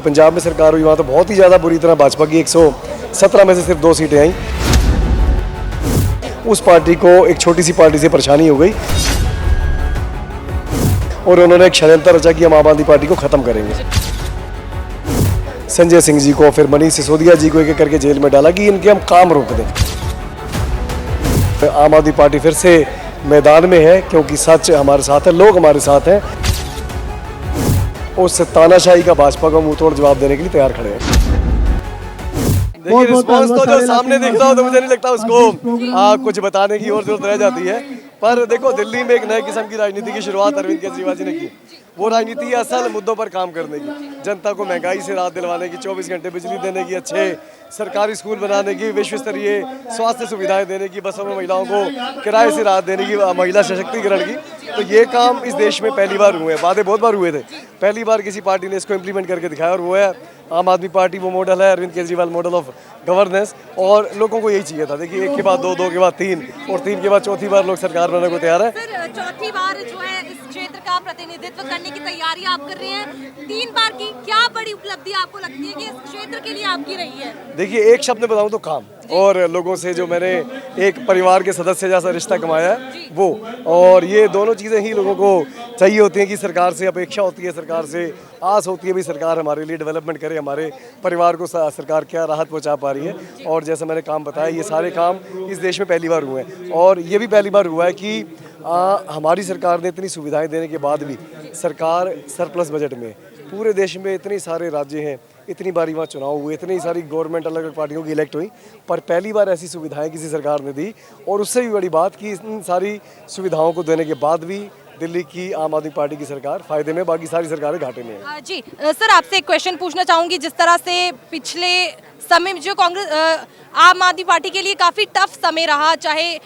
पंजाब में सरकार हुई वहाँ तो बहुत ही ज़्यादा बुरी तरह भाजपा की 117 में से सिर्फ 2 सीटें आई। उस पार्टी को एक छोटी सी पार्टी से परेशानी हो गई और उन्होंने एक षड्यंत्र रचा कि हम आम आदमी पार्टी को ख़त्म करेंगे। संजय सिंह जी को, फिर मनीष सिसोदिया जी को एक एक करके जेल में डाला कि इनके हम काम रोक दें। आम आदमी पार्टी फिर से मैदान में है क्योंकि सच हमारे साथ है, लोग हमारे साथ हैं। उस तानाशाही का भाजपा को मुंह तोड़ जवाब देने के लिए तैयार खड़े हैं। देखिए रिस्पॉन्स तो जो सामने दिख रहा हो तो मुझे नहीं लगता उसको कुछ बताने की और जरूरत रह जाती है। पर देखो दिल्ली में एक नए किस्म की राजनीति की शुरुआत अरविंद केजरीवाल जी ने की। वो राजनीति है असल मुद्दों पर काम करने की, जनता को महंगाई से राहत दिलवाने की, 24 घंटे बिजली देने की, अच्छे सरकारी स्कूल बनाने की, विश्व स्तरीय स्वास्थ्य सुविधाएं देने की, बसों में महिलाओं को किराए से राहत देने की, महिला सशक्तिकरण की। तो ये काम इस देश में पहली बार हुए हैं। वादे बहुत बार हुए थे, पहली बार किसी पार्टी ने इसको इम्प्लीमेंट करके दिखाया और वो है आम आदमी पार्टी। वो मॉडल है Arvind Kejriwal model of governance और लोगों को यही चाहिए था। देखिए 1 के बाद 2, 2 के बाद 3 और 3 के बाद चौथी बार लोग सरकार बनाने को तैयार है। सर चौथी बार जो है इस क्षेत्र का प्रतिनिधित्व करने की तैयारी आप कर रहे हैं। 3 बार की क्या बड़ी उपलब्धि आपको लगती है कि इस क्षेत्र के लिए आपकी रही है? देखिए एक शब्द में बताऊं तो काम, और लोगों से जो मैंने एक परिवार के सदस्य जैसा रिश्ता कमाया है वो, और ये दोनों चीज़ें ही लोगों को चाहिए होती हैं कि सरकार से अपेक्षा होती है, सरकार से आस होती है भी सरकार हमारे लिए डेवलपमेंट करे, हमारे परिवार को सरकार क्या राहत पहुंचा पा रही है। और जैसे मैंने काम बताया ये सारे काम इस देश में पहली बार हुए हैं और ये भी पहली बार हुआ है कि हमारी सरकार ने इतनी सुविधाएं देने के बाद भी सरकार सरप्लस बजट में, पूरे देश में इतने सारे राज्य हैं, इतनी बारी वहाँ चुनाव हुए, इतनी सारी गवर्नमेंट अलग अलग पार्टियों की इलेक्ट हुई, पर पहली बार ऐसी सुविधाएं किसी सरकार ने दी। और उससे भी बड़ी बात कि इन सारी सुविधाओं को देने के बाद भी दिल्ली की आम आदमी पार्टी की सरकार फायदे में, बाकी सारी सरकारें घाटे में है। जी सर आपसे एक क्वेश्चन पूछना चाहूँगी। जिस तरह से पिछले समय में जो कांग्रेस आम आदमी पार्टी के लिए काफ़ी टफ समय रहा, चाहे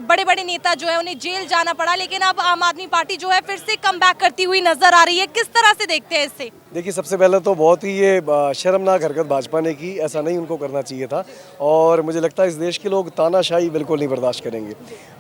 बड़े बड़े नेता जो है उन्हें जेल जाना पड़ा, लेकिन अब आम आदमी पार्टी जो है फिर से कम बैक करती हुई नजर आ रही है। किस तरह से देखते हैं इससे? देखिए सबसे पहले तो बहुत ही ये शर्मनाक हरकत भाजपा ने की, ऐसा नहीं उनको करना चाहिए था। और मुझे लगता है इस देश के लोग तानाशाही बिल्कुल नहीं बर्दाश्त करेंगे।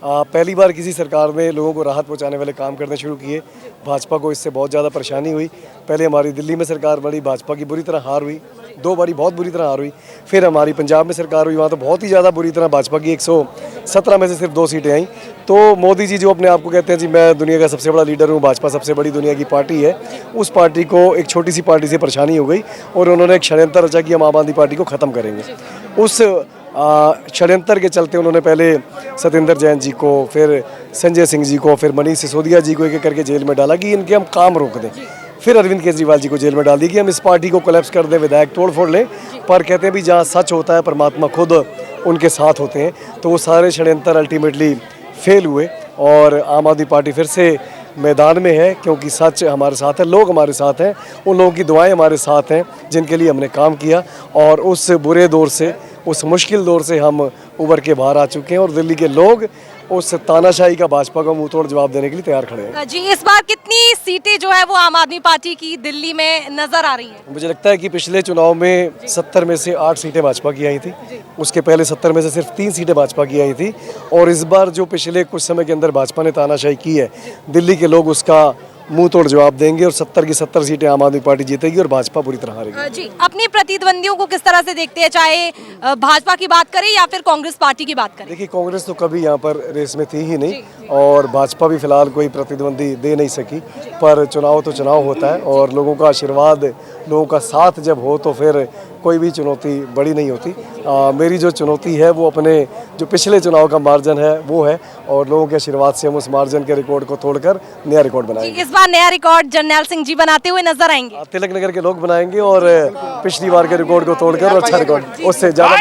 पहली बार किसी सरकार ने लोगों को राहत पहुंचाने वाले काम करने शुरू किए। भाजपा को इससे बहुत ज़्यादा परेशानी हुई। पहले हमारी दिल्ली में सरकार बनी, भाजपा की बुरी तरह हार हुई, 2 बारी बहुत बुरी तरह हार हुई। फिर हमारी पंजाब में सरकार हुई, वहाँ तो बहुत ही ज़्यादा बुरी तरह भाजपा की 117 में से सिर्फ 2 सीटें आई। तो मोदी जी जो अपने आप को कहते हैं जी मैं दुनिया का सबसे बड़ा लीडर हूँ, भाजपा सबसे बड़ी दुनिया की पार्टी है, उस पार्टी को एक छोटी सी पार्टी से परेशानी हो गई और उन्होंने एक षड्यंत्र रचा कि हम आम आदमी पार्टी को ख़त्म करेंगे। उस षड्यंत्र के चलते उन्होंने पहले सत्येंद्र जैन जी को, फिर संजय सिंह जी को, फिर मनीष सिसोदिया जी को एक एक करके जेल में डाला कि इनके हम काम रोक दें। फिर अरविंद केजरीवाल जी को जेल में डाल दी कि हम इस पार्टी को कोलैप्स कर दें, विधायक तोड़ फोड़ लें। पर कहते हैं भी जहाँ सच होता है परमात्मा खुद उनके साथ होते हैं। तो वो सारे षड्यंत्र अल्टीमेटली फेल हुए और आम आदमी पार्टी फिर से मैदान में है क्योंकि सच हमारे साथ है, लोग हमारे साथ हैं, उन लोगों की दुआएं हमारे साथ हैं जिनके लिए हमने काम किया। और उस बुरे दौर से, उस मुश्किल दौर से हम उभर के बाहर आ चुके हैं और दिल्ली के लोग उस तानाशाही का भाजपा को मुंह तोड़ जवाब देने के लिए तैयार खड़े हैं। जी इस बार कितनी सीटें जो है वो आम आदमी पार्टी की दिल्ली में नजर आ रही हैं? मुझे लगता है कि पिछले चुनाव में 70 में से 8 सीटें भाजपा की आई थी, उसके पहले 70 में से सिर्फ 3 सीटें भाजपा की आई थी। और इस बार जो पिछले कुछ समय के अंदर भाजपा ने तानाशाही की है, दिल्ली के लोग उसका मुंह तोड़ जवाब देंगे और 70 की 70 सीटें आम आदमी पार्टी जीतेगी और भाजपा पूरी तरह हारेगी। जी अपने प्रतिद्वंदियों को किस तरह से देखते हैं, चाहे भाजपा की बात करें या फिर कांग्रेस पार्टी की बात करें? देखिए कांग्रेस तो कभी यहाँ पर रेस में थी ही नहीं और भाजपा भी फिलहाल कोई प्रतिद्वंदी दे नहीं सकी। पर चुनाव तो चुनाव होता है और लोगों का आशीर्वाद, लोगों का साथ जब हो तो फिर कोई भी चुनौती बड़ी नहीं होती। मेरी जो चुनौती है वो अपने जो पिछले चुनाव का मार्जिन है वो है और लोगों के आशीर्वाद से हम उस मार्जिन के रिकॉर्ड को तोड़कर नया रिकॉर्ड बनाएंगे। इस बार नया रिकॉर्ड जरनैल सिंह जी बनाते हुए नजर आएंगे? तिलक नगर के लोग बनाएंगे और पिछली बार के रिकॉर्ड को तोड़कर अच्छा रिकॉर्ड उससे ज़्यादा